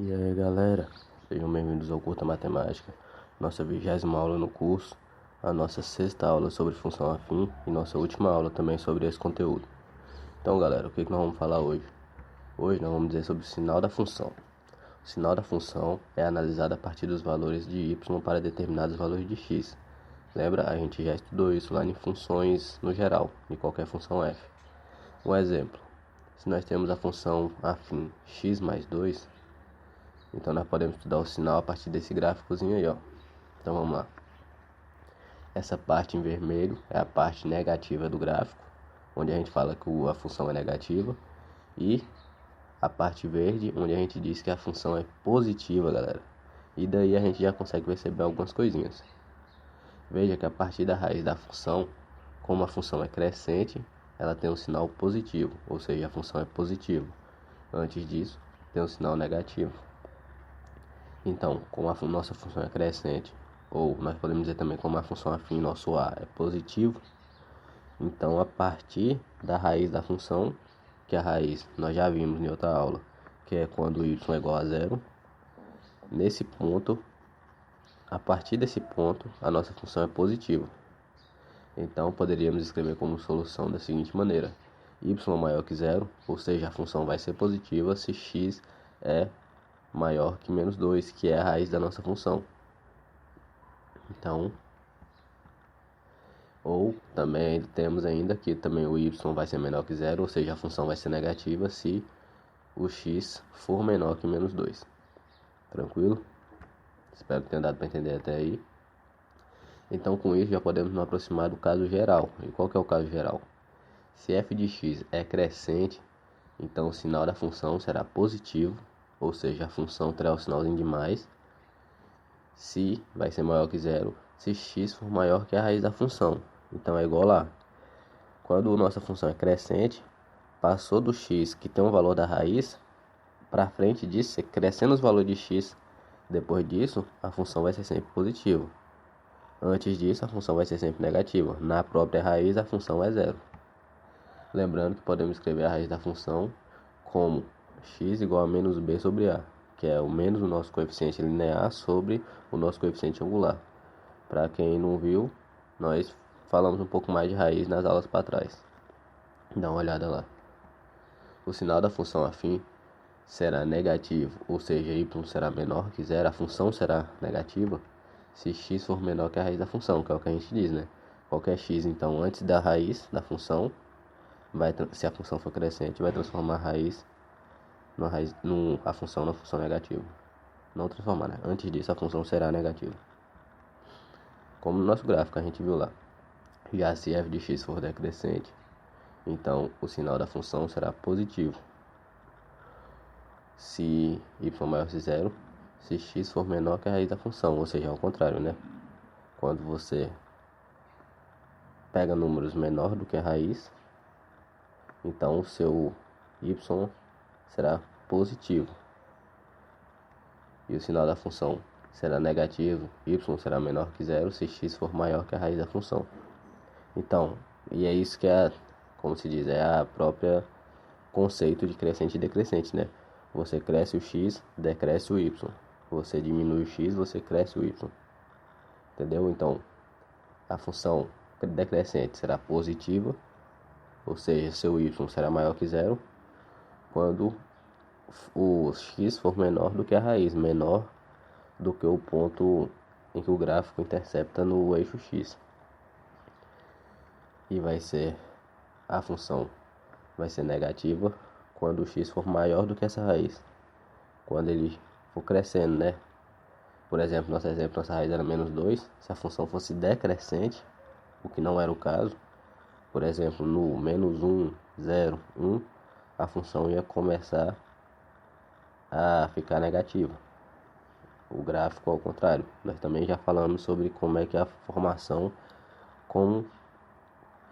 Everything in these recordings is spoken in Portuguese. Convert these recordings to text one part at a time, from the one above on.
E aí galera, sejam bem-vindos ao Curta Matemática, nossa 20ª aula no curso, a nossa 6ª aula sobre função afim e nossa última aula também sobre esse conteúdo. Então galera, o que nós vamos falar hoje? Hoje nós vamos dizer sobre o sinal da função. O sinal da função é analisado a partir dos valores de y para determinados valores de x. Lembra? A gente já estudou isso lá em funções no geral, de qualquer função f. Um exemplo, se nós temos a função afim x mais 2, então nós podemos estudar o sinal a partir desse gráficozinho aí, ó. Então vamos lá. Essa parte em vermelho é a parte negativa do gráfico, onde a gente fala que a função é negativa. E a parte verde, onde a gente diz que a função é positiva, galera. E daí a gente já consegue perceber algumas coisinhas. Veja que a partir da raiz da função, como a função é crescente, ela tem um sinal positivo, ou seja, a função é positiva. Antes disso, tem um sinal negativo. Então, como a nossa função é crescente, ou nós podemos dizer também como a função afim nosso A é positivo, então a partir da raiz da função, que a raiz nós já vimos em outra aula, que é quando y é igual a zero, nesse ponto, a partir desse ponto, a nossa função é positiva. Então poderíamos escrever como solução da seguinte maneira: y maior que zero, ou seja, a função vai ser positiva se x é maior que menos 2, que é a raiz da nossa função. Então, ou também temos ainda que também o y vai ser menor que zero, ou seja, a função vai ser negativa se o x for menor que menos 2. Tranquilo? Espero que tenha dado para entender até aí. Então, com isso, já podemos nos aproximar do caso geral. E qual que é o caso geral? Se f de x é crescente, então o sinal da função será positivo, ou seja, a função terá o sinalzinho de mais, se vai ser maior que zero, se x for maior que a raiz da função. Então é igual lá. Quando nossa função é crescente, passou do x, que tem um valor da raiz, para frente disso, crescendo os valores de x, depois disso, a função vai ser sempre positiva. Antes disso, a função vai ser sempre negativa. Na própria raiz, a função é zero. Lembrando que podemos escrever a raiz da função como x igual a menos b sobre a, que é o menos o nosso coeficiente linear sobre o nosso coeficiente angular. Para quem não viu, nós falamos um pouco mais de raiz nas aulas para trás. Dá uma olhada lá. O sinal da função afim será negativo, ou seja, y será menor que zero, a função será negativa se x for menor que a raiz da função, que é o que a gente diz, né? Qualquer x, então, antes da raiz da função, se a função for crescente, vai transformar a raiz a função na função negativa. Não transformar, né? Antes disso, a função será negativa. Como no nosso gráfico a gente viu lá. Já se f de x for decrescente, então o sinal da função será positivo. Se y maior que zero, se x for menor que a raiz da função, ou seja, ao contrário, né? Quando você pega números menor do que a raiz, então o seu y será positivo. E o sinal da função será negativo, y será menor que zero se x for maior que a raiz da função. Então, e é isso que é, como se diz, é a própria conceito de crescente e decrescente, né? Você cresce o x, decresce o y. Você diminui o x, você cresce o y. Entendeu? Então, a função decrescente será positiva, ou seja, seu y será maior que zero, quando o x for menor do que a raiz, menor do que o ponto em que o gráfico intercepta no eixo x. E a função vai ser negativa quando o x for maior do que essa raiz. Quando ele for crescendo, né? Por exemplo, nossa raiz era menos 2. Se a função fosse decrescente, o que não era o caso, por exemplo, no menos 1, 0, 1, a função ia começar a ficar negativa. O gráfico ao contrário. Nós também já falamos sobre como é que é a formação, como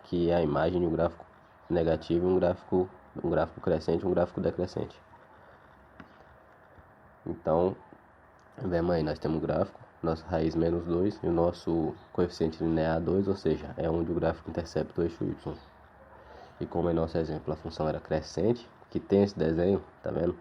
que é a imagem de um gráfico negativo e um gráfico crescente e um gráfico decrescente. Então, vemos aí, nós temos um gráfico, nossa raiz menos 2 e o nosso coeficiente linear 2, ou seja, é onde o gráfico intercepta o eixo y. E como em nosso exemplo a função era crescente, que tem esse desenho, tá vendo?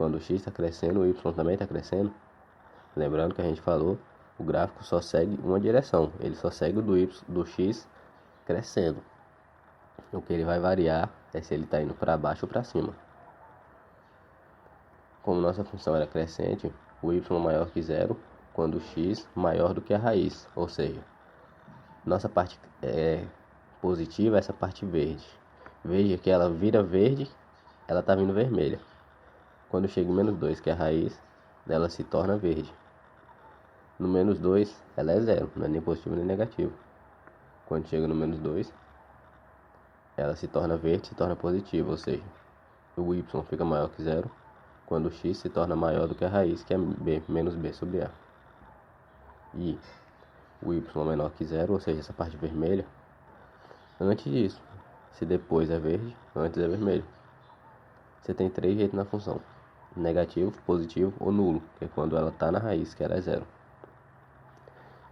Quando o x está crescendo, o y também está crescendo. Lembrando que a gente falou, o gráfico só segue uma direção, ele só segue o do x crescendo. O que ele vai variar é se ele está indo para baixo ou para cima. Como nossa função era crescente, o y maior que zero quando o x maior do que a raiz, ou seja, nossa parte positiva é essa parte verde. Veja que ela vira verde, ela está vindo vermelha. Quando chega em menos 2, que é a raiz, ela se torna verde. No menos 2, ela é zero, não é nem positivo nem negativo. Quando chega no menos 2, ela se torna verde, se torna positiva, ou seja, o y fica maior que zero quando o x se torna maior do que a raiz, que é b menos b sobre a. E o y menor que zero, ou seja, essa parte vermelha, antes disso, se depois é verde, antes é vermelho. Você tem 3 jeitos na função: negativo, positivo ou nulo, que é quando ela está na raiz, que ela é zero.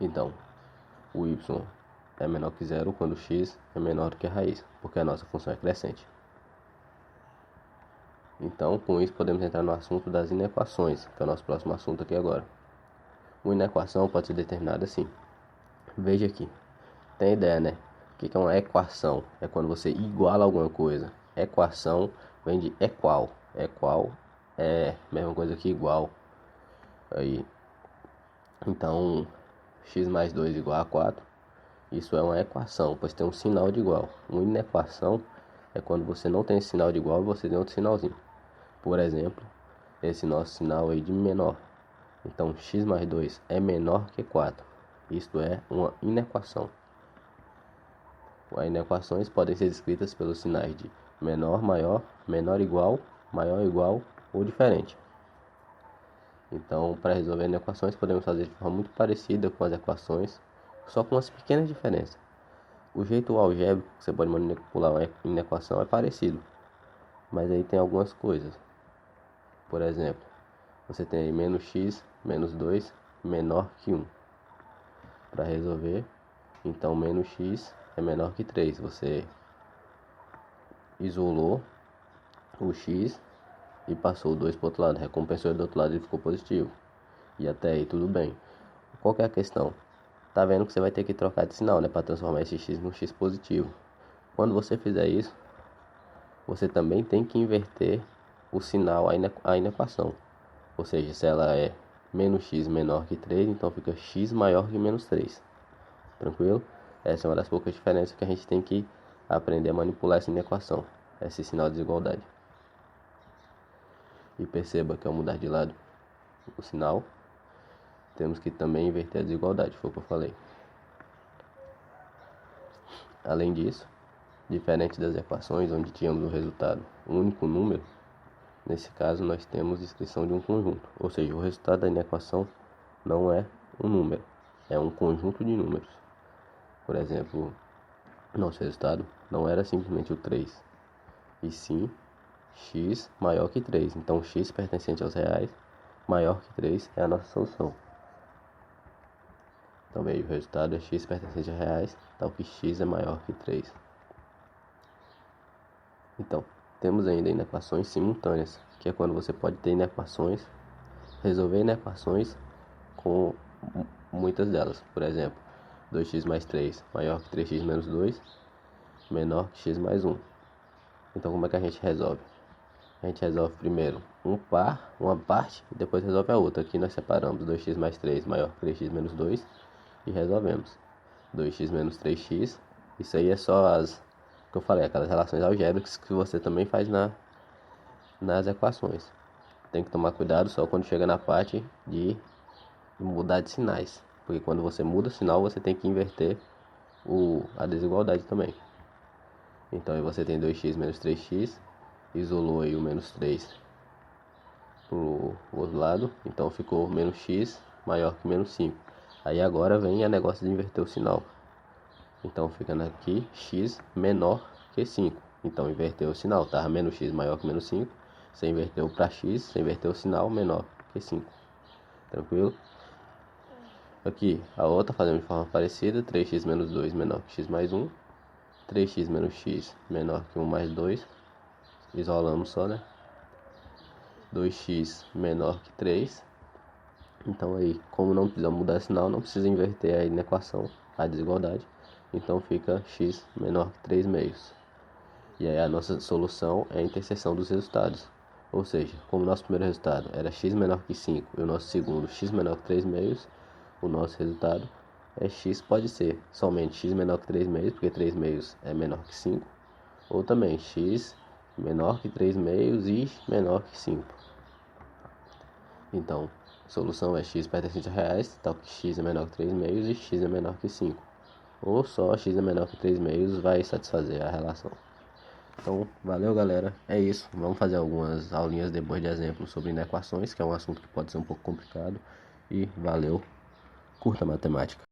Então, o y é menor que zero quando o x é menor do que a raiz, porque a nossa função é crescente. Então, com isso, podemos entrar no assunto das inequações, que é o nosso próximo assunto aqui agora. Uma inequação pode ser determinada assim. Veja aqui. Tem ideia, né? O que é uma equação? É quando você iguala alguma coisa. Equação vem de equal. Equal é a mesma coisa que igual. Aí, então, x mais 2 igual a 4. Isso é uma equação, pois tem um sinal de igual. Uma inequação é quando você não tem esse sinal de igual e você tem outro sinalzinho. Por exemplo, esse nosso sinal aí de menor. Então, x mais 2 é menor que 4. Isto é uma inequação. As inequações podem ser descritas pelos sinais de menor, maior, menor igual, maior igual ou diferente. Então, para resolver inequações, podemos fazer de forma muito parecida com as equações, só com umas pequenas diferenças. O jeito algébrico que você pode manipular uma inequação é parecido, mas aí tem algumas coisas. Por exemplo, você tem aí menos x, menos 2, menor que 1. Para resolver, então menos x é menor que 3. Você isolou o x e passou o 2 para o outro lado, recompensou ele do outro lado e ficou positivo. E até aí tudo bem. Qual que é a questão? Tá vendo que você vai ter que trocar de sinal, né, para transformar esse x num x positivo. Quando você fizer isso, você também tem que inverter o sinal à inequação. Ou seja, se ela é menos x menor que 3, então fica x maior que menos 3. Tranquilo? Essa é uma das poucas diferenças que a gente tem que aprender a manipular essa inequação, esse sinal de desigualdade. E perceba que ao mudar de lado o sinal, temos que também inverter a desigualdade, foi o que eu falei. Além disso, diferente das equações onde tínhamos o resultado um único número, nesse caso nós temos descrição de um conjunto, ou seja, o resultado da inequação não é um número, é um conjunto de números. Por exemplo, nosso resultado não era simplesmente o 3, e sim x maior que 3. Então, x pertencente aos reais maior que 3 é a nossa solução. Então, veja, o resultado é x pertencente a reais, tal que x é maior que 3. Então, temos ainda inequações simultâneas, que é quando você pode ter inequações, resolver inequações com muitas delas. Por exemplo, 2x mais 3 maior que 3x menos 2, menor que x mais 1. Então, como é que a gente resolve? A gente resolve primeiro uma parte e depois resolve a outra. Aqui nós separamos 2x mais 3 maior que 3x menos 2 e resolvemos. 2x menos 3x, isso aí é só as que eu falei, aquelas relações algébricas que você também faz nas equações. Tem que tomar cuidado só quando chega na parte de mudar de sinais, porque quando você muda o sinal você tem que inverter a desigualdade também. Então aí você tem 2x menos 3x, isolou aí o menos 3 pro outro lado, então ficou menos x maior que menos 5. Aí agora vem a negócio de inverter o sinal. Então fica aqui x menor que 5. Então inverteu o sinal, estava menos x maior que menos 5. Você inverteu para x, você inverteu o sinal menor que 5. Tranquilo? Aqui a outra fazendo de forma parecida, 3x menos 2 menor que x mais 1. 3x menos x menor que 1 mais 2. Isolamos só, né? 2x menor que 3. Então aí, como não precisa mudar sinal, não precisa inverter aí na equação a desigualdade. Então fica x menor que 3 meios. E aí a nossa solução é a interseção dos resultados. Ou seja, como o nosso primeiro resultado era x menor que 5 e o nosso segundo x menor que 3 meios, o nosso resultado é x pode ser somente x menor que 3 meios, porque 3 meios é menor que 5, ou também x menor que 3 meios e menor que 5. Então, a solução é x pertencente a reais, tal que x é menor que 3 meios e x é menor que 5. Ou só x é menor que 3 meios vai satisfazer a relação. Então, valeu galera, é isso. Vamos fazer algumas aulinhas depois de exemplos sobre inequações, que é um assunto que pode ser um pouco complicado. E valeu, curta matemática.